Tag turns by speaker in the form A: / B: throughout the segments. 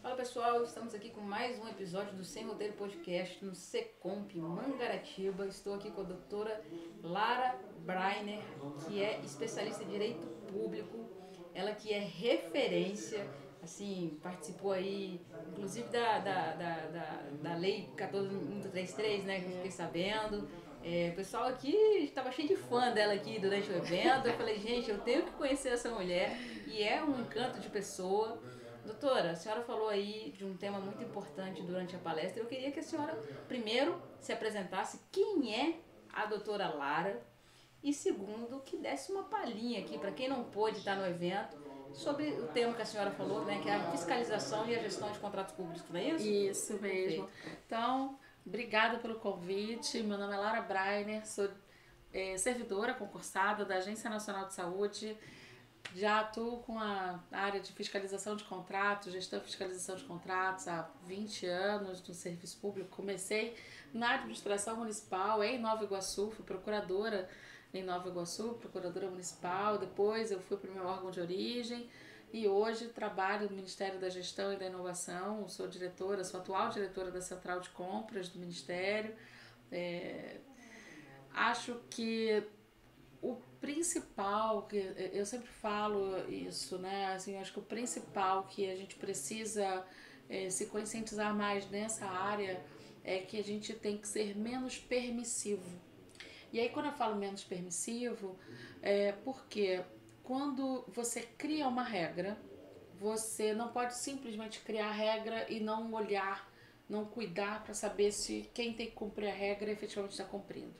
A: Fala pessoal, estamos aqui com mais um episódio do Sem Roteiro Podcast no Secomp Mangaratiba. Estou aqui com a doutora Lara Breiner, que é especialista em Direito Público, ela que é referência, assim, participou aí, inclusive da Lei 14.133, né, que eu fiquei sabendo. O pessoal aqui estava cheio de fã dela aqui durante o evento. Eu falei, gente, eu tenho que conhecer essa mulher e é um encanto de pessoa. Doutora, a senhora falou aí de um tema muito importante durante a palestra. Eu queria que a senhora, primeiro, se apresentasse quem é a doutora Lara e, segundo, que desse uma palhinha aqui para quem não pôde estar no evento sobre o tema que a senhora falou, né, que é a fiscalização e a gestão de contratos públicos, não é isso?
B: Isso mesmo.
A: Perfeito.
B: Então, obrigada pelo convite. Meu nome é Lara Breiner, sou servidora concursada da Agência Nacional de Saúde. Já atuo com a área de fiscalização de contratos, gestão e fiscalização de contratos há 20 anos no serviço público. Comecei na administração municipal em Nova Iguaçu, fui procuradora em Nova Iguaçu, procuradora municipal. Depois eu fui para o meu órgão de origem e hoje trabalho no Ministério da Gestão e da Inovação. Sou diretora, sou atual diretora da Central de Compras do Ministério. Acho que o principal, que eu sempre falo isso, né? Assim, eu acho que o principal que a gente precisa se conscientizar mais nessa área é que a gente tem que ser menos permissivo. E aí, quando eu falo menos permissivo, porque quando você cria uma regra, você não pode simplesmente criar a regra e não olhar, não cuidar para saber se quem tem que cumprir a regra efetivamente está cumprindo.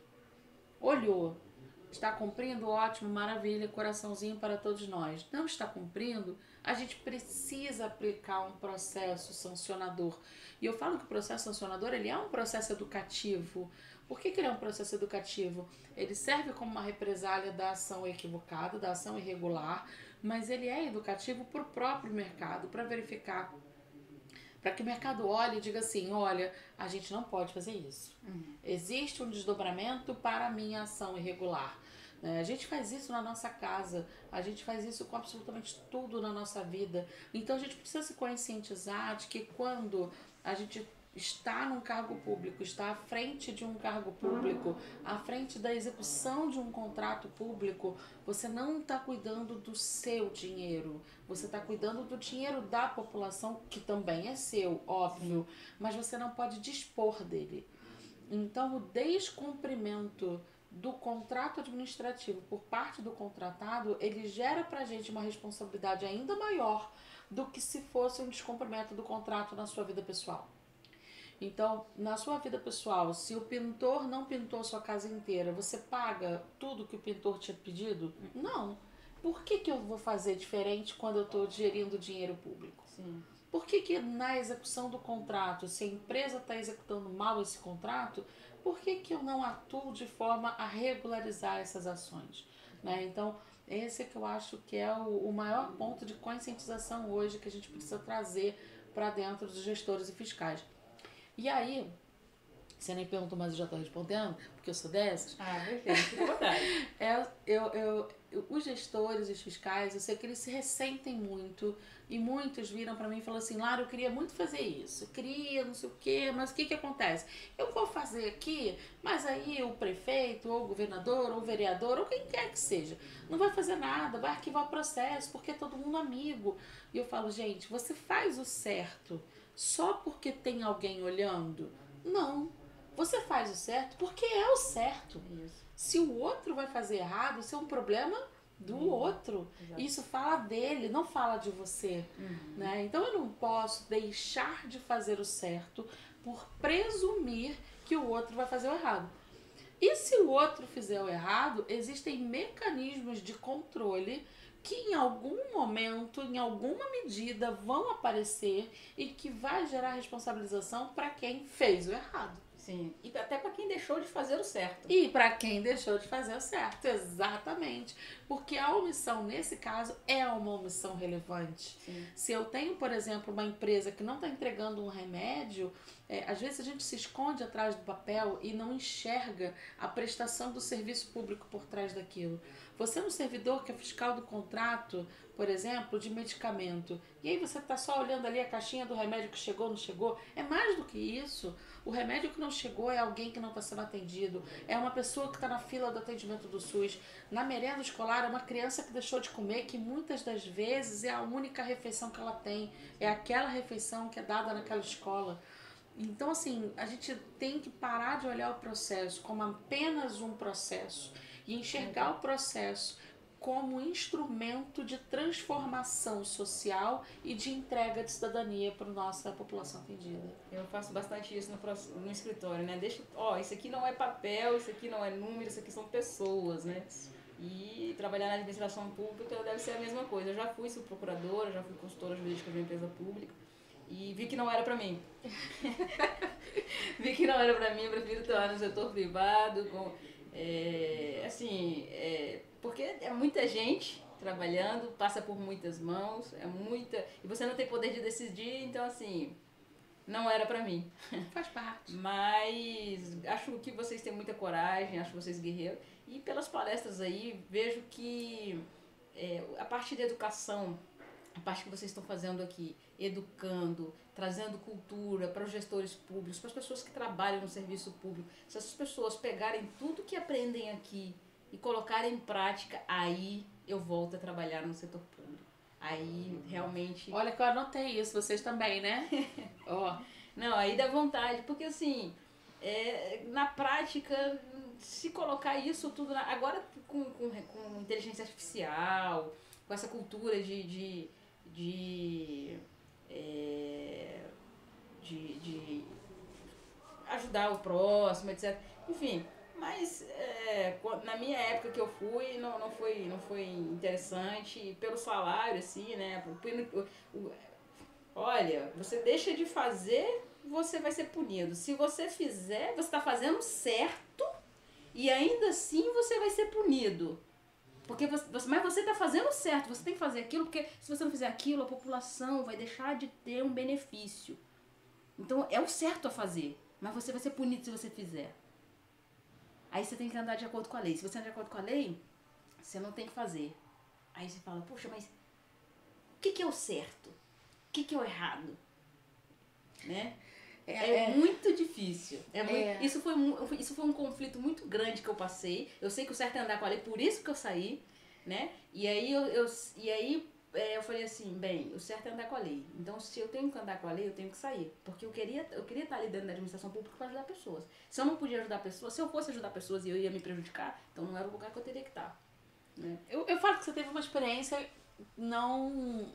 B: Olhou, está cumprindo, ótimo, maravilha, coraçãozinho para todos nós. Não está cumprindo, a gente precisa aplicar um processo sancionador. E eu falo que o processo sancionador ele é um processo educativo. Por que ele é um processo educativo? Ele serve como uma represália da ação equivocada, da ação irregular, mas ele é educativo para o próprio mercado, para verificar, para que o mercado olhe e diga assim, olha, a gente não pode fazer isso. Existe um desdobramento para a minha ação irregular. A gente faz isso na nossa casa, a gente faz isso com absolutamente tudo na nossa vida. Então a gente precisa se conscientizar de que quando a gente está num cargo público, está à frente de um cargo público, à frente da execução de um contrato público, você não está cuidando do seu dinheiro, você está cuidando do dinheiro da população, que também é seu, óbvio, mas você não pode dispor dele. Então, o descumprimento do contrato administrativo por parte do contratado, ele gera pra gente uma responsabilidade ainda maior do que se fosse um descumprimento do contrato na sua vida pessoal. Então, na sua vida pessoal, se o pintor não pintou a sua casa inteira, você paga tudo que o pintor tinha pedido? Não. Por que eu vou fazer diferente quando eu estou gerindo dinheiro público?
A: Sim.
B: Por que na execução do contrato, se a empresa está executando mal esse contrato, por que eu não atuo de forma a regularizar essas ações? Né? Então, esse é que eu acho que é o maior ponto de conscientização hoje que a gente precisa trazer para dentro dos gestores e fiscais. E aí, você nem perguntou, mas eu já estou respondendo, porque eu sou dessas.
A: Ah, perfeito, fica à vontade.
B: Os gestores e os fiscais, eu sei que eles se ressentem muito e muitos viram para mim e falaram assim, Lara, eu queria muito fazer isso, eu queria não sei o quê, mas o que acontece? Eu vou fazer aqui, mas aí o prefeito, ou o governador, ou o vereador, ou quem quer que seja, não vai fazer nada, vai arquivar o processo, porque é todo mundo amigo. E eu falo, gente, você faz o certo só porque tem alguém olhando? Não. Você faz o certo porque é o certo.
A: Isso.
B: Se o outro vai fazer errado, isso é um problema do outro.
A: Exato.
B: Isso fala dele, não fala de você. Né? Então eu não posso deixar de fazer o certo por presumir que o outro vai fazer o errado. E se o outro fizer o errado, existem mecanismos de controle que em algum momento, em alguma medida, vão aparecer e que vai gerar responsabilização para quem fez o errado.
A: Sim, e até para quem deixou de fazer o certo.
B: E para quem deixou de fazer o certo, exatamente. Porque a omissão, nesse caso, é uma omissão relevante.
A: Sim.
B: Se eu tenho, por exemplo, uma empresa que não está entregando um remédio, às vezes a gente se esconde atrás do papel e não enxerga a prestação do serviço público por trás daquilo. Você é um servidor que é fiscal do contrato, por exemplo, de medicamento, e aí você está só olhando ali a caixinha do remédio que chegou, não chegou, é mais do que isso. O remédio que não chegou é alguém que não está sendo atendido, é uma pessoa que está na fila do atendimento do SUS. Na merenda escolar é uma criança que deixou de comer, que muitas das vezes é a única refeição que ela tem, é aquela refeição que é dada naquela escola. Então, assim, a gente tem que parar de olhar o processo como apenas um processo e enxergar o processo como instrumento de transformação social e de entrega de cidadania para a nossa população atendida.
A: Eu faço bastante isso no escritório, né? Deixa, isso aqui não é papel, isso aqui não é número, isso aqui são pessoas, né? E trabalhar na administração pública deve ser a mesma coisa. Eu já fui subprocuradora, já fui consultora jurídica de uma empresa pública e vi que não era para mim. Vi que não era para mim, eu prefiro estar no setor privado, porque é muita gente trabalhando, passa por muitas mãos, e você não tem poder de decidir, então assim, não era pra mim.
B: Faz parte.
A: Mas acho que vocês têm muita coragem, acho vocês guerreiros, e pelas palestras aí, vejo que a parte da educação, a parte que vocês estão fazendo aqui, educando, trazendo cultura para os gestores públicos, para as pessoas que trabalham no serviço público, se essas pessoas pegarem tudo que aprendem aqui e colocarem em prática, aí eu volto a trabalhar no setor público. Aí realmente...
B: Olha que eu anotei isso, vocês também, né?
A: Não, aí dá vontade, porque assim, na prática, se colocar isso tudo, agora com inteligência artificial, com essa cultura de ajudar o próximo, etc. Enfim, mas na minha época que eu fui, não foi interessante, pelo salário, assim, né? Olha, você deixa de fazer, você vai ser punido. Se você fizer, você está fazendo certo e ainda assim você vai ser punido. Mas você está fazendo certo, você tem que fazer aquilo, porque se você não fizer aquilo, a população vai deixar de ter um benefício. Então é o certo a fazer, mas você vai ser punido se você fizer. Aí você tem que andar de acordo com a lei. Se você andar de acordo com a lei, você não tem que fazer. Aí você fala, poxa, mas o que é o certo? O que é o errado? Né? É muito difícil. Isso foi um conflito muito grande que eu passei. Eu sei que o certo é andar com a lei, por isso que eu saí, né? E aí eu falei assim, bem, o certo é andar com a lei. Então, se eu tenho que andar com a lei, eu tenho que sair. Porque eu queria estar ali dentro da administração pública para ajudar pessoas. Se eu não podia ajudar pessoas, se eu fosse ajudar pessoas e eu ia me prejudicar, então não era o lugar que eu teria que estar. Né?
B: Eu falo que você teve uma experiência não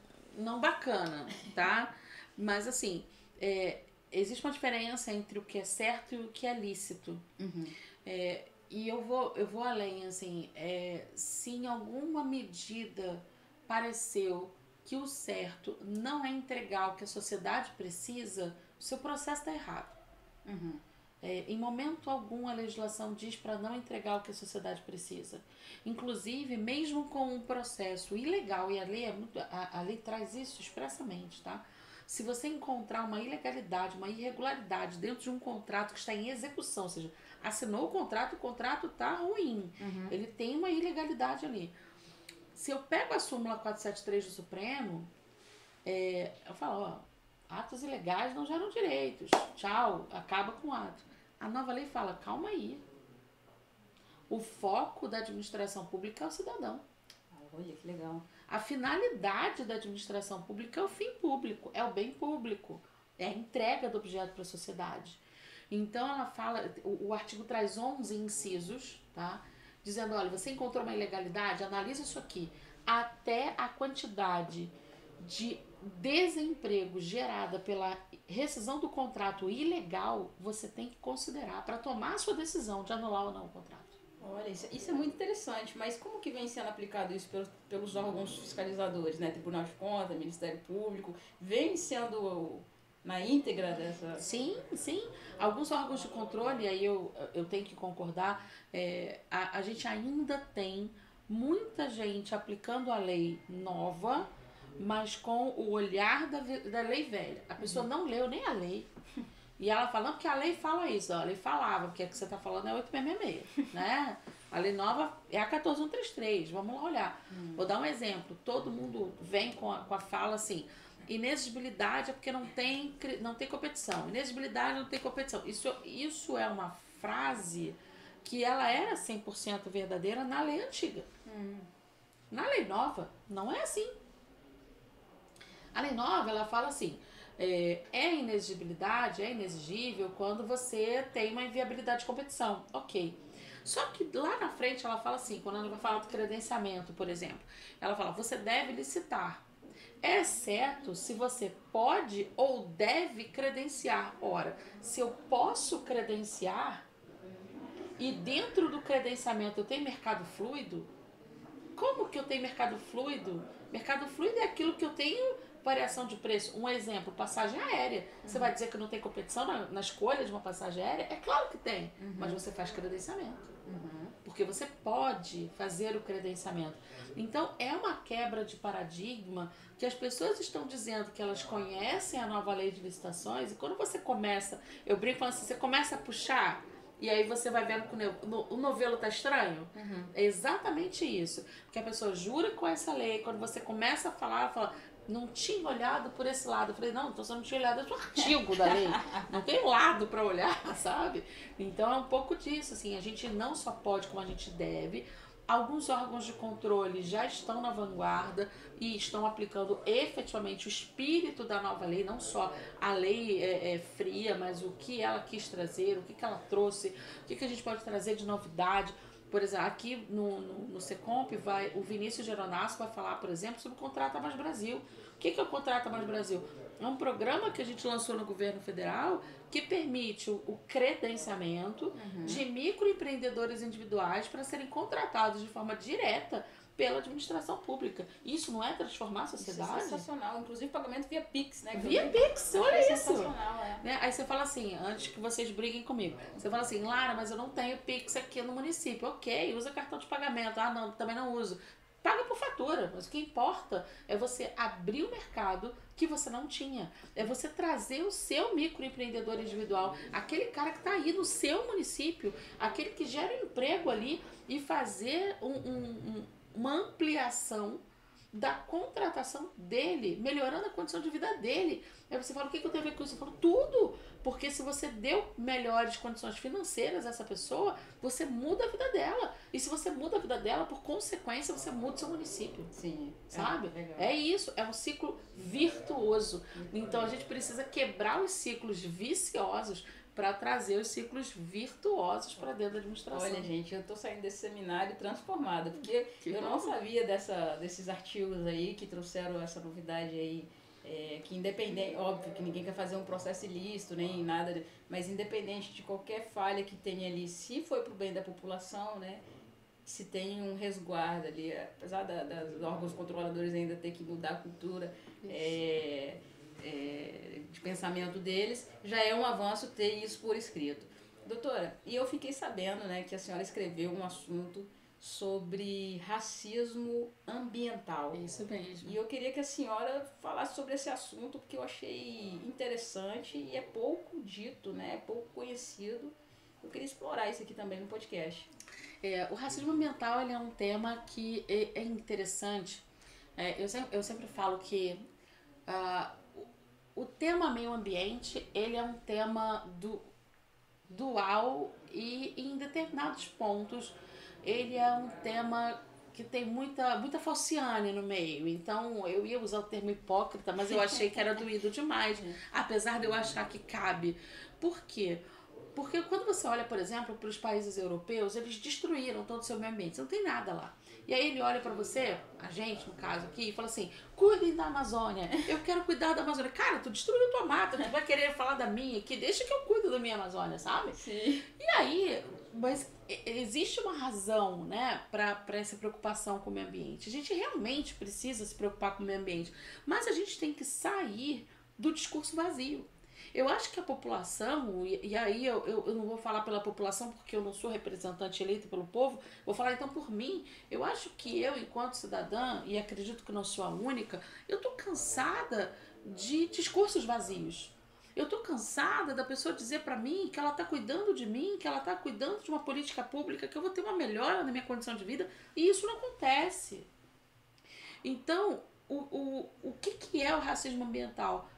B: bacana, tá? Mas assim, existe uma diferença entre o que é certo e o que é lícito.
A: Uhum.
B: E eu vou além, assim, se em alguma medida pareceu que o certo não é entregar o que a sociedade precisa, o seu processo está errado.
A: Uhum.
B: Em momento algum a legislação diz para não entregar o que a sociedade precisa. Inclusive, mesmo com um processo ilegal, e a lei traz isso expressamente, tá? Se você encontrar uma ilegalidade, uma irregularidade dentro de um contrato que está em execução, ou seja, assinou o contrato está ruim, ele tem uma ilegalidade ali. Se eu pego a súmula 473 do Supremo, eu falo, atos ilegais não geram direitos, tchau, acaba com o ato. A nova lei fala, calma aí, o foco da administração pública é o cidadão.
A: Olha, que legal.
B: A finalidade da administração pública é o fim público, é o bem público, é a entrega do objeto para a sociedade. Então ela fala, o artigo traz 11 incisos, tá? Dizendo, olha, você encontrou uma ilegalidade, analisa isso aqui. Até a quantidade de desemprego gerada pela rescisão do contrato ilegal, você tem que considerar para tomar a sua decisão de anular ou não o contrato.
A: Olha, isso é muito interessante, mas como que vem sendo aplicado isso pelos órgãos fiscalizadores, né? Tribunal de Contas, Ministério Público, vem sendo na íntegra dessa...
B: Sim. Alguns órgãos de controle, aí eu tenho que concordar, a gente ainda tem muita gente aplicando a lei nova, mas com o olhar da lei velha. A pessoa não leu nem a lei. E ela fala, não, porque a lei fala isso. A lei falava, porque o que você está falando é 866, né? A lei nova é a 14133, vamos lá olhar. Vou dar um exemplo. Todo mundo vem com a fala assim, inexigibilidade é porque não tem competição. Inexigibilidade não tem competição. Isso é uma frase que ela era 100% verdadeira na lei antiga. Na lei nova, não é assim. A lei nova, ela fala assim, inexigibilidade, é inexigível quando você tem uma inviabilidade de competição. Ok. Só que lá na frente ela fala assim, quando ela vai falar do credenciamento, por exemplo, ela fala, você deve licitar, exceto se você pode ou deve credenciar. Ora, se eu posso credenciar e dentro do credenciamento eu tenho mercado fluido, como que eu tenho mercado fluido? Mercado fluido é aquilo que eu tenho variação de preço. Um exemplo, passagem aérea. Você vai dizer que não tem competição na escolha de uma passagem aérea? É claro que tem, mas você faz credenciamento. Porque você pode fazer o credenciamento. Então, é uma quebra de paradigma que as pessoas estão dizendo que elas conhecem a nova lei de licitações e quando você começa, eu brinco falando assim, você começa a puxar e aí você vai vendo que o novelo tá estranho. É exatamente isso. Porque a pessoa jura com essa lei, quando você começa a falar, ela fala, não tinha olhado por esse lado. Eu falei, não, então você não tinha olhado esse artigo da lei. Não tem lado para olhar, sabe? Então é um pouco disso, assim, a gente não só pode como a gente deve. Alguns órgãos de controle já estão na vanguarda e estão aplicando efetivamente o espírito da nova lei, não só a lei fria, mas o que ela quis trazer, o que ela trouxe, o que a gente pode trazer de novidade. Por exemplo, aqui no Secomp, o Vinícius Geronasco vai falar, por exemplo, sobre o Contrata Mais Brasil. O que é o Contrata Mais Brasil? É um programa que a gente lançou no governo federal que permite o credenciamento de microempreendedores individuais para serem contratados de forma direta pela administração pública. Isso não é transformar a sociedade?
A: Isso é sensacional. Inclusive pagamento via Pix, né?
B: Via Pix, olha isso.
A: Sensacional,
B: né? Aí você fala assim, antes que vocês briguem comigo, você fala assim, Lara, mas eu não tenho Pix aqui no município. Ok, usa cartão de pagamento. Ah, não, também não uso. Paga por fatura, mas o que importa é você abrir o mercado que você não tinha. É você trazer o seu microempreendedor individual, aquele cara que está aí no seu município, aquele que gera emprego ali e fazer uma ampliação da contratação dele, melhorando a condição de vida dele. Aí você fala, o que eu tenho a ver com isso? Eu falo, tudo! Porque se você deu melhores condições financeiras a essa pessoa, você muda a vida dela. E se você muda a vida dela, por consequência, você muda o seu município.
A: Sim.
B: Sabe? É isso, é um ciclo virtuoso. Então a gente precisa quebrar os ciclos viciosos para trazer os ciclos virtuosos para dentro da administração.
A: Olha, gente, eu tô saindo desse seminário transformada, porque eu não sabia desses artigos aí que trouxeram essa novidade aí, que independente, óbvio que ninguém quer fazer um processo ilícito, nem nada, mas independente de qualquer falha que tenha ali, se foi pro bem da população, né, se tem um resguardo ali, apesar dos órgãos controladores ainda ter que mudar a cultura, de pensamento deles, já é um avanço ter isso por escrito. Doutora, e eu fiquei sabendo, né, que a senhora escreveu um assunto sobre racismo ambiental.
B: Isso mesmo.
A: E eu queria que a senhora falasse sobre esse assunto, porque eu achei interessante e é pouco dito, né, é pouco conhecido. Eu queria explorar isso aqui também no podcast.
B: O racismo ambiental ele é um tema que é interessante. Eu sempre falo que o tema meio ambiente, ele é um tema dual e em determinados pontos ele é um tema que tem muita falciane no meio. Então eu ia usar o termo hipócrita, mas eu achei que era doído demais, apesar de eu achar que cabe. Por quê? Porque quando você olha, por exemplo, para os países europeus, eles destruíram todo o seu meio ambiente, não tem nada lá. E aí ele olha para você, a gente no caso aqui, e fala assim, cuidem da Amazônia, eu quero cuidar da Amazônia. Cara, tu destruiu tua mata, tu vai querer falar da minha aqui, deixa que eu cuido da minha Amazônia, sabe?
A: Sim.
B: E aí, mas existe uma razão, né, para essa preocupação com o meio ambiente. A gente realmente precisa se preocupar com o meio ambiente, mas a gente tem que sair do discurso vazio. Eu acho que a população, e aí eu não vou falar pela população porque eu não sou representante eleito pelo povo, vou falar então por mim. Eu acho que eu, enquanto cidadã, e acredito que não sou a única, eu tô cansada de discursos vazios. Eu tô cansada da pessoa dizer pra mim que ela tá cuidando de mim, que ela tá cuidando de uma política pública, que eu vou ter uma melhora na minha condição de vida, e isso não acontece. Então, o que é o racismo ambiental?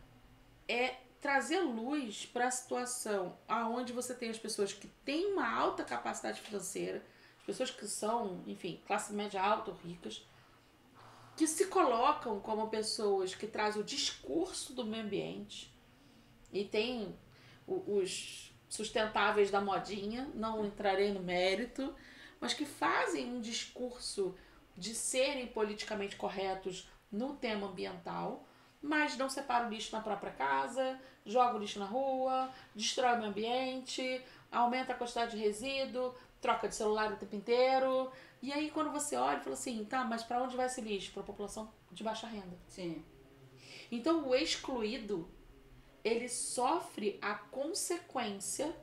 B: É trazer luz para a situação aonde você tem as pessoas que têm uma alta capacidade financeira, as pessoas que são, enfim, classe média alta ou ricas, que se colocam como pessoas que trazem o discurso do meio ambiente e tem os sustentáveis da modinha, não entrarei no mérito, mas que fazem um discurso de serem politicamente corretos no tema ambiental, mas não separa o lixo na própria casa, joga o lixo na rua, destrói o meio ambiente, aumenta a quantidade de resíduo, troca de celular o tempo inteiro. E aí quando você olha e fala assim, tá, mas para onde vai esse lixo? Para a população de baixa renda.
A: Sim.
B: Então o excluído, ele sofre a consequência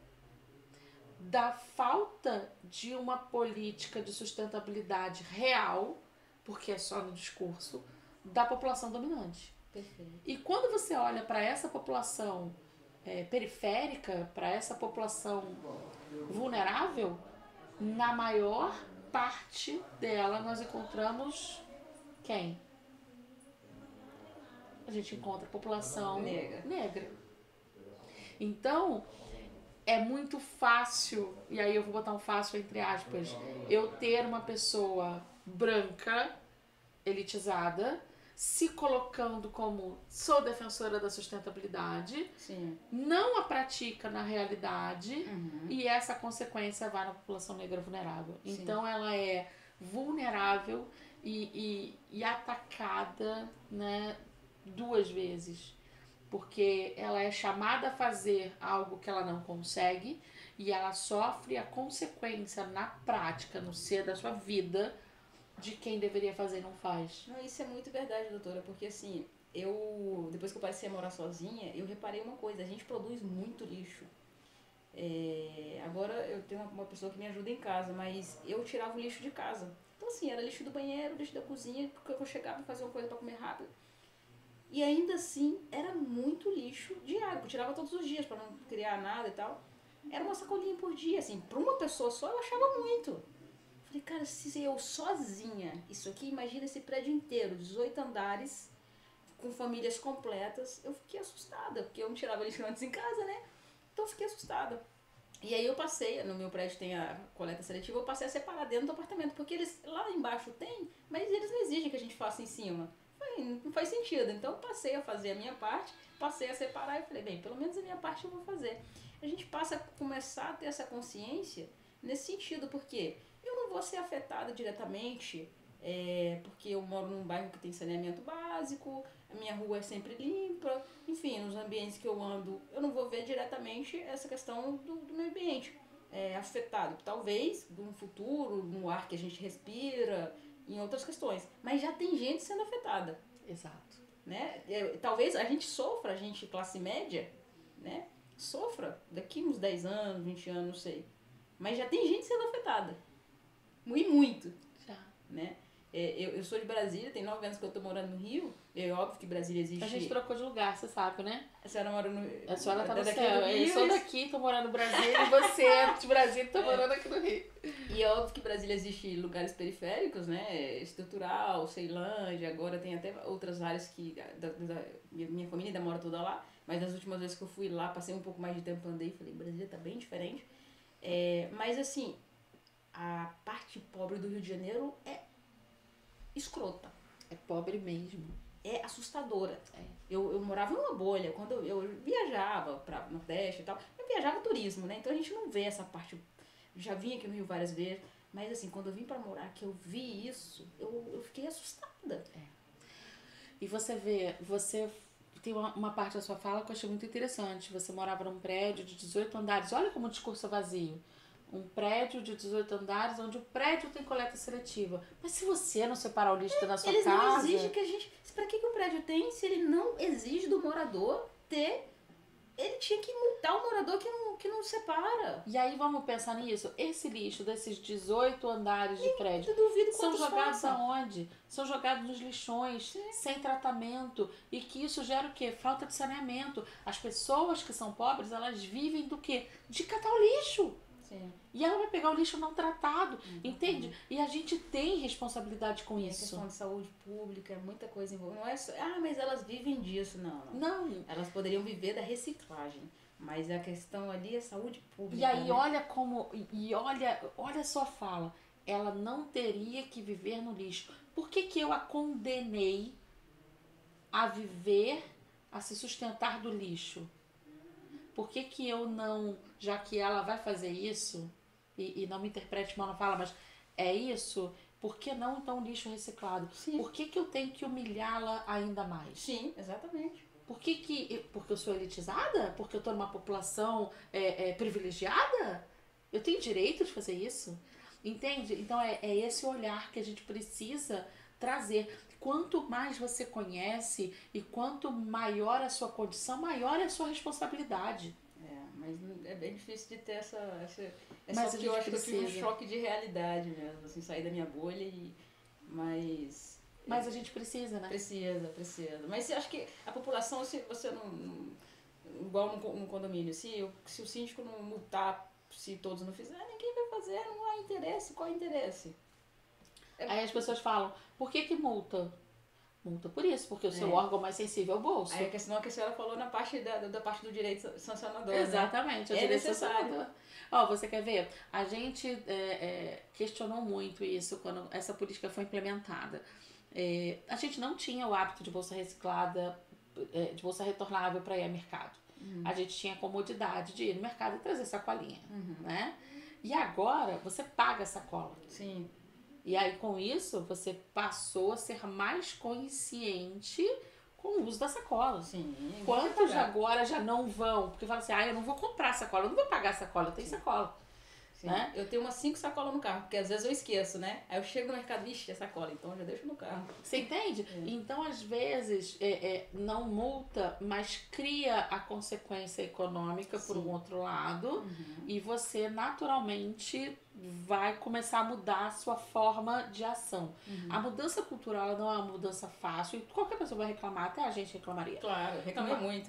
B: da falta de uma política de sustentabilidade real, porque é só no discurso, da população dominante.
A: Perfeito.
B: E quando você olha para essa população periférica, para essa população vulnerável, na maior parte dela nós encontramos quem? A gente encontra a população negra. Então, é muito fácil, e aí eu vou botar um fácil entre aspas, eu ter uma pessoa branca, elitizada, se colocando como sou defensora da sustentabilidade,
A: Sim.
B: não a pratica na realidade,
A: Uhum.
B: e essa consequência vai na população negra vulnerável.
A: Sim.
B: Então ela é vulnerável e atacada, né, duas vezes. Porque ela é chamada a fazer algo que ela não consegue e ela sofre a consequência na prática, no ser da sua vida, de quem deveria fazer e não faz.
A: Não, isso é muito verdade, doutora, porque assim, depois que eu passei a morar sozinha, eu reparei uma coisa, a gente produz muito lixo. Agora eu tenho uma pessoa que me ajuda em casa, mas eu tirava o lixo de casa. Então assim, era lixo do banheiro, lixo da cozinha, porque eu chegava a fazer uma coisa para comer rápido. E ainda assim, era muito lixo diário. Eu tirava todos os dias para não criar nada e tal. Era uma sacolinha por dia, assim. Para uma pessoa só, eu achava muito. Falei, cara, se eu sozinha, isso aqui, imagina esse prédio inteiro, 18 andares, com famílias completas. Eu fiquei assustada, porque eu não tirava lixo antes em casa, né? Então eu fiquei assustada. E aí eu passei, no meu prédio tem a coleta seletiva, eu passei a separar dentro do apartamento. Porque eles, lá embaixo tem, mas eles não exigem que a gente faça em cima. Não faz sentido. Então eu passei a fazer a minha parte, passei a separar e falei, bem, pelo menos a minha parte eu vou fazer. A gente passa a começar a ter essa consciência nesse sentido, porque eu não vou ser afetada diretamente, porque eu moro num bairro que tem saneamento básico, a minha rua é sempre limpa, enfim, nos ambientes que eu ando, eu não vou ver diretamente essa questão do meio ambiente afetado. Talvez no futuro, no ar que a gente respira, em outras questões. Mas já tem gente sendo afetada.
B: Exato.
A: Né? Talvez a gente sofra, a gente classe média, né? Sofra daqui uns 10 anos, 20 anos, não sei. Mas já tem gente sendo afetada. E muito.
B: Já.
A: Né? Eu sou de Brasília, tem 9 anos que eu tô morando no Rio. É óbvio que Brasília existe.
B: A gente trocou de lugar, você sabe, né?
A: A senhora mora no...
B: A senhora tá no
A: daqui
B: céu.
A: do Rio,
B: Eu sou daqui, tô morando no Brasil, e você é de Brasília e tô morando aqui no Rio.
A: E é óbvio que Brasília existe lugares periféricos, né? Estrutural, Ceilândia, agora tem até outras áreas que minha família ainda mora toda lá. Mas nas últimas vezes que eu fui lá, passei um pouco mais de tempo, andei e falei, Brasília tá bem diferente. Mas assim, a parte pobre do Rio de Janeiro é escrota.
B: É pobre mesmo.
A: É assustadora. Eu morava numa bolha. Quando eu viajava para Nordeste e tal, eu viajava turismo, né? Então a gente não vê essa parte. Já vim aqui no Rio várias vezes, mas assim, quando eu vim para morar, que eu vi isso, eu fiquei assustada.
B: E você tem uma parte da sua fala que eu achei muito interessante. Você morava num prédio de 18 andares. Olha como o discurso é vazio. Um prédio de 18 andares, onde o prédio tem coleta seletiva. Mas se você não separar o lixo da sua
A: eles
B: casa...
A: Eles não exigem que a gente... Pra que o prédio tem se ele não exige do morador ter... Ele tinha que multar o morador que não separa.
B: E aí vamos pensar nisso. Esse lixo desses 18 andares de prédio
A: Eu duvido
B: são
A: quantos
B: jogados
A: façam.
B: aonde? São jogados nos lixões, sem tratamento. E que isso gera o quê? Falta de saneamento. As pessoas que são pobres, elas vivem do quê? De catar o lixo.
A: Sim.
B: E ela vai pegar o lixo não tratado, entende? E a gente tem responsabilidade com
A: E a
B: isso.
A: questão de saúde pública, muita coisa envolvida. Não é só, mas elas vivem disso. Não.
B: Não.
A: Elas poderiam viver da reciclagem. Mas a questão ali é saúde pública.
B: E aí
A: né?
B: olha como, e olha a sua fala. Ela não teria que viver no lixo. Por que que eu a condenei a viver, a se sustentar do lixo? Por que que eu não, já que ela vai fazer isso, e não me interprete mal na fala, mas é isso, por que não então lixo reciclado?
A: Sim.
B: Por que que eu tenho que humilhá-la ainda mais?
A: Sim, exatamente.
B: Porque eu sou elitizada? Porque eu tô numa população privilegiada? Eu tenho direito de fazer isso? Entende? Então é esse olhar que a gente precisa trazer. Quanto mais você conhece e quanto maior a sua condição, maior é a sua responsabilidade.
A: Mas é bem difícil de ter essa
B: Mas
A: só
B: a
A: que eu
B: gente
A: acho que eu tive um
B: precisa.
A: choque de realidade mesmo, assim, sair da minha bolha mas
B: Mas a gente precisa, né?
A: precisa. Mas eu acho que a população, se você não igual no condomínio, se o síndico não multar, se todos não fizerem, ninguém vai fazer, não há interesse, qual é o interesse?
B: Aí as pessoas falam, por que multa? Multa por isso, porque o seu órgão mais sensível é o bolso.
A: Aí a questão que a senhora falou na parte da parte do direito sancionador,
B: Exatamente,
A: né?
B: o
A: É
B: direito
A: necessário.
B: sancionador. Ó, você quer ver? A gente questionou muito isso quando essa política foi implementada. A gente não tinha o hábito de bolsa reciclada, de bolsa retornável para ir ao mercado. A gente tinha a comodidade de ir no mercado e trazer sacolinha, né? E agora você paga a sacola.
A: Sim.
B: E aí com isso você passou a ser mais consciente com o uso da sacola.
A: Sim.
B: Quantos agora já não vão? Porque falam assim, eu não vou comprar sacola, eu não vou pagar sacola, eu tenho sacola.
A: Sim.
B: Né?
A: Eu tenho umas 5 sacolas no carro, porque às vezes eu esqueço, né? Aí eu chego no mercado, vixe, é sacola, então eu já deixo no carro.
B: Você entende? Então, às vezes, não multa, mas cria a consequência econômica por um outro lado, e você naturalmente vai começar a mudar a sua forma de ação. A mudança cultural ela não é uma mudança fácil, e qualquer pessoa vai reclamar, até a gente reclamaria.
A: Claro, eu reclamei muito.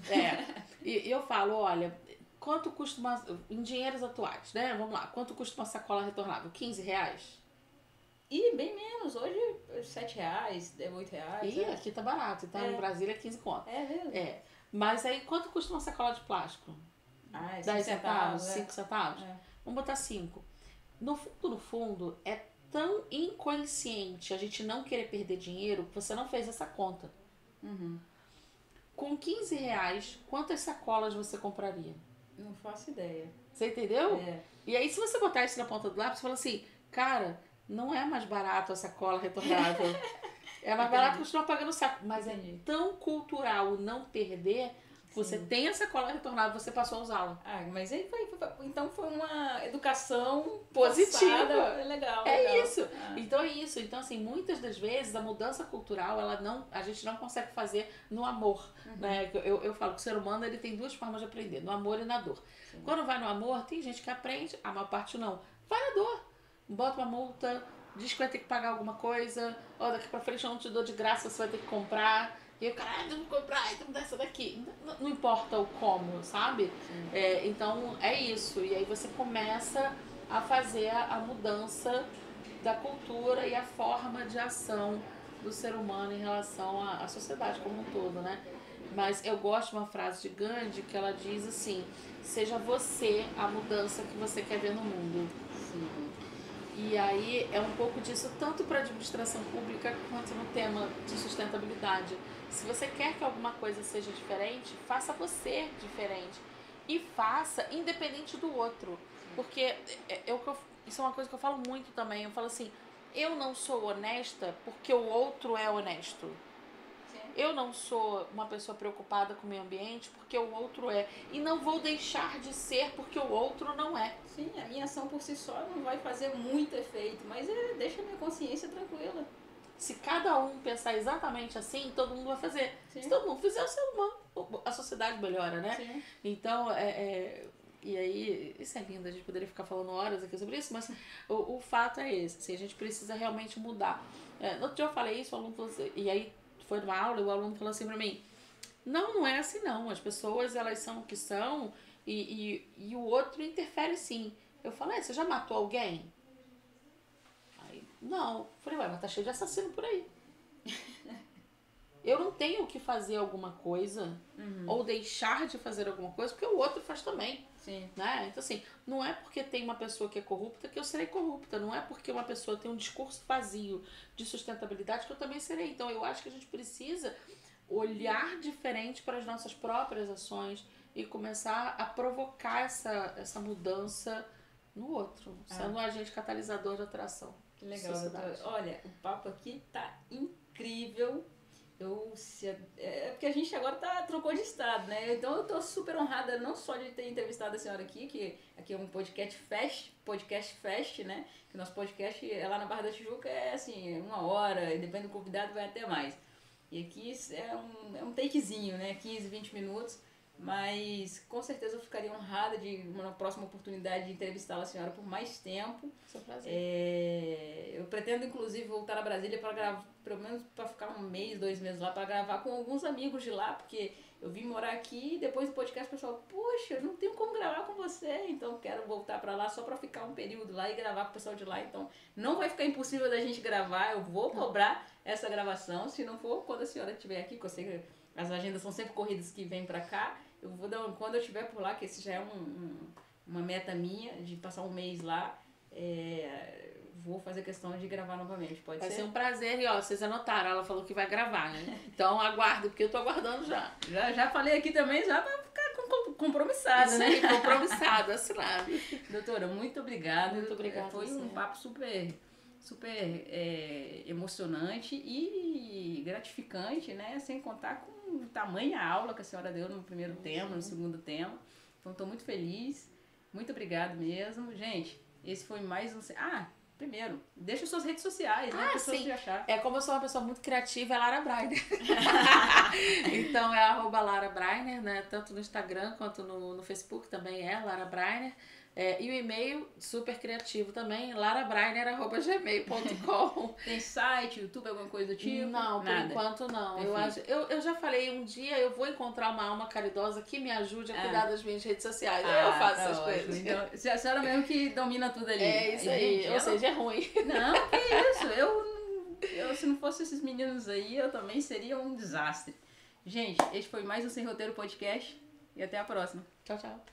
B: E eu falo, olha, quanto custa em dinheiros atuais, né? Vamos lá, quanto custa uma sacola retornável? R$15?
A: E bem menos, hoje R$7, R$8.
B: E aqui tá barato, tá? No Brasil é 15 conto.
A: É mesmo?
B: Mas aí quanto custa uma sacola de plástico? 10 centavos, 5 centavos? Vamos botar 5. No fundo, é tão inconsciente a gente não querer perder dinheiro que você não fez essa conta. Com R$15, quantas sacolas você compraria?
A: Não faço ideia.
B: Você entendeu? E aí, se você botar isso na ponta do lápis, você fala assim, cara, não é mais barato a sacola retornável. É mais barato continuar pagando o saco. Mas é tão cultural o não perder, você tem a sacola retornável, você passou a usá-la.
A: Mas aí então foi uma educação
B: positiva.
A: Legal.
B: Isso. Então é isso. Então, assim, muitas das vezes a mudança cultural, a gente não consegue fazer no amor. Né? Eu falo que o ser humano ele tem 2 formas de aprender, no amor e na dor. Quando vai no amor, tem gente que aprende, a maior parte não. Vai na dor. Bota uma multa, diz que vai ter que pagar alguma coisa, daqui pra frente eu não te dou de graça, você vai ter que comprar. E eu, caralho, eu vou comprar, então dessa daqui. Não importa o como, sabe? Então é isso. E aí você começa a fazer a mudança da cultura e a forma de ação do ser humano em relação à sociedade como um todo, né? Mas eu gosto de uma frase de Gandhi que ela diz assim, seja você a mudança que você quer ver no mundo. E aí é um pouco disso tanto para a administração pública quanto no tema de sustentabilidade. Se você quer que alguma coisa seja diferente, faça você diferente. E faça independente do outro. Porque isso é uma coisa que eu falo muito também. Eu falo assim, eu não sou honesta porque o outro é honesto. Eu não sou uma pessoa preocupada com o meio ambiente porque o outro é. E não vou deixar de ser porque o outro não é.
A: Sim, a minha ação por si só não vai fazer muito efeito, mas deixa a minha consciência tranquila.
B: Se cada um pensar exatamente assim, todo mundo vai fazer.
A: Sim.
B: Se todo mundo fizer, o ser humano a sociedade melhora, né?
A: Sim.
B: Então, e aí, isso é lindo, a gente poderia ficar falando horas aqui sobre isso, mas o fato é esse, assim, a gente precisa realmente mudar. No outro dia eu falei isso, o aluno falou assim, e aí foi numa aula e o aluno falou assim pra mim, não é assim não, as pessoas elas são o que são e o outro interfere sim. Eu falei, você já matou alguém? Aí, não. Eu falei, mas tá cheio de assassino por aí. Eu não tenho que fazer alguma coisa ou deixar de fazer alguma coisa porque o outro faz também.
A: Sim.
B: Né? Então, assim, não é porque tem uma pessoa que é corrupta que eu serei corrupta. Não é porque uma pessoa tem um discurso vazio de sustentabilidade que eu também serei. Então, eu acho que a gente precisa olhar diferente para as nossas próprias ações e começar a provocar essa mudança no outro, sendo um agente catalisador de atração.
A: Que legal, doutora. Olha, o papo aqui tá incrível. Porque a gente agora trocou de estado, né? Então eu tô super honrada não só de ter entrevistado a senhora aqui, que aqui é um podcast fest, né? Que o nosso podcast é lá na Barra da Tijuca, é assim, 1 hora, e depende do convidado vai até mais. E aqui é um takezinho, né? 15, 20 minutos. Mas com certeza eu ficaria honrada de uma próxima oportunidade de entrevistá-la a senhora por mais tempo.
B: É um prazer.
A: Eu pretendo inclusive voltar a Brasília para gravar, pelo menos para ficar 1 mês, 2 meses lá, para gravar com alguns amigos de lá, porque eu vim morar aqui e depois do podcast o pessoal, poxa, eu não tenho como gravar com você, então quero voltar para lá só para ficar um período lá e gravar com o pessoal de lá. Então não vai ficar impossível da gente gravar, eu vou cobrar essa gravação, se não for quando a senhora estiver aqui, que eu sei que as agendas são sempre corridas que vêm pra cá. Eu vou dar quando eu estiver por lá, que esse já é uma meta minha, de passar 1 mês lá, vou fazer questão de gravar novamente, pode ser?
B: Vai ser um prazer, e ó, vocês anotaram, ela falou que vai gravar, né? Então aguardo, porque eu tô aguardando já.
A: Já falei aqui também, já pra ficar compromissada,
B: isso
A: né?
B: Aí, compromissado, assinado.
A: Doutora, muito obrigada.
B: Muito obrigada.
A: Foi um papo super emocionante e gratificante, né? Sem contar com o tamanho a aula que a senhora deu no primeiro tema, no segundo tema. Então, estou muito feliz. Muito obrigada mesmo. Gente, esse foi mais um... primeiro, deixa suas redes sociais, né?
B: Sim.
A: Achar.
B: Como eu sou uma pessoa muito criativa, é Lara Brainer. Então, é @Lara Brainer, né? Tanto no Instagram quanto no Facebook também é Lara Brainer. E o e-mail, super criativo também, larabrainer@gmail.com.
A: Tem site, YouTube, alguma coisa do tipo?
B: Não,
A: nada.
B: Por enquanto não. Eu já falei, um dia eu vou encontrar uma alma caridosa que me ajude a cuidar das minhas redes sociais. Eu faço essas coisas.
A: Então, a senhora mesmo que domina tudo ali.
B: É isso aí, ou seja, é ruim.
A: Não, que isso. Eu, se não fosse esses meninos aí, eu também seria um desastre. Gente, este foi mais um Sem Roteiro Podcast e até a próxima.
B: Tchau, tchau.